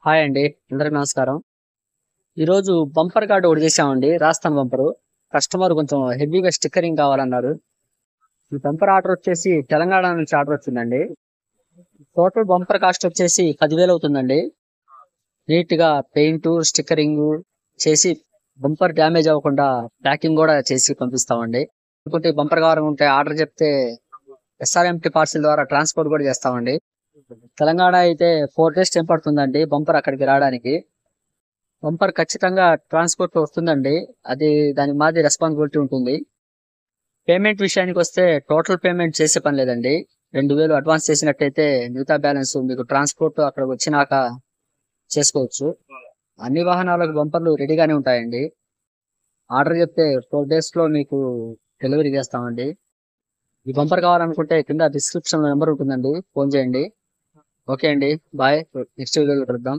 Hi అండి, అందరికి నమస్కారం. ఈరోజు బంపర్ కార్డు ఒకటి చేసామండి, రాజస్థాన్ బంపరు. కస్టమర్ కొంచెం హెవీగా స్టిక్కరింగ్ కావాలన్నారు. ఈ బంపర్ ఆర్డర్ వచ్చేసి తెలంగాణ నుంచి ఆర్డర్ వచ్చిందండి. టోటల్ బంపర్ కాస్ట్ వచ్చేసి 10,000 అవుతుందండి. నీట్ గా పెయింట్ స్టిక్కరింగ్ చేసి బంపర్ డ్యామేజ్ అవ్వకుండా ప్యాకింగ్ కూడా చేసి పంపిస్తామండి. ఇంకోటి బంపర్ కావాలనుకుంటే ఆర్డర్ చెప్తే SRMT పార్సిల్ ద్వారా ట్రాన్స్పోర్ట్ కూడా చేస్తామండి. తెలంగాణ అయితే 4 డేస్ టైం పడుతుందండి బంపర్ అక్కడికి రావడానికి. బంపర్ ఖచ్చితంగా ట్రాన్స్పోర్ట్ వస్తుందండి. అది దానికి మాది రెస్పాన్సిబిలిటీ ఉంటుంది. పేమెంట్ విషయానికి వస్తే టోటల్ పేమెంట్ చేసే పని లేదండి. 2,000 అడ్వాన్స్ చేసినట్టయితే మిగతా బ్యాలెన్స్ మీకు ట్రాన్స్పోర్ట్ అక్కడికి వచ్చినాక చేసుకోవచ్చు. అన్ని వాహనాలకు బంపర్లు రెడీగానే ఉంటాయండి. ఆర్డర్ చెప్తే 4 డేస్ లో మీకు డెలివరీ చేస్తామండి. ఈ బంపర్ కావాలనుకుంటే కింద డిస్క్రిప్షన్ నెంబర్ ఉంటుందండి, ఫోన్ చేయండి. ఓకే అండి, బాయ్. నెక్స్ట్ వీడియోలో కలుద్దాం.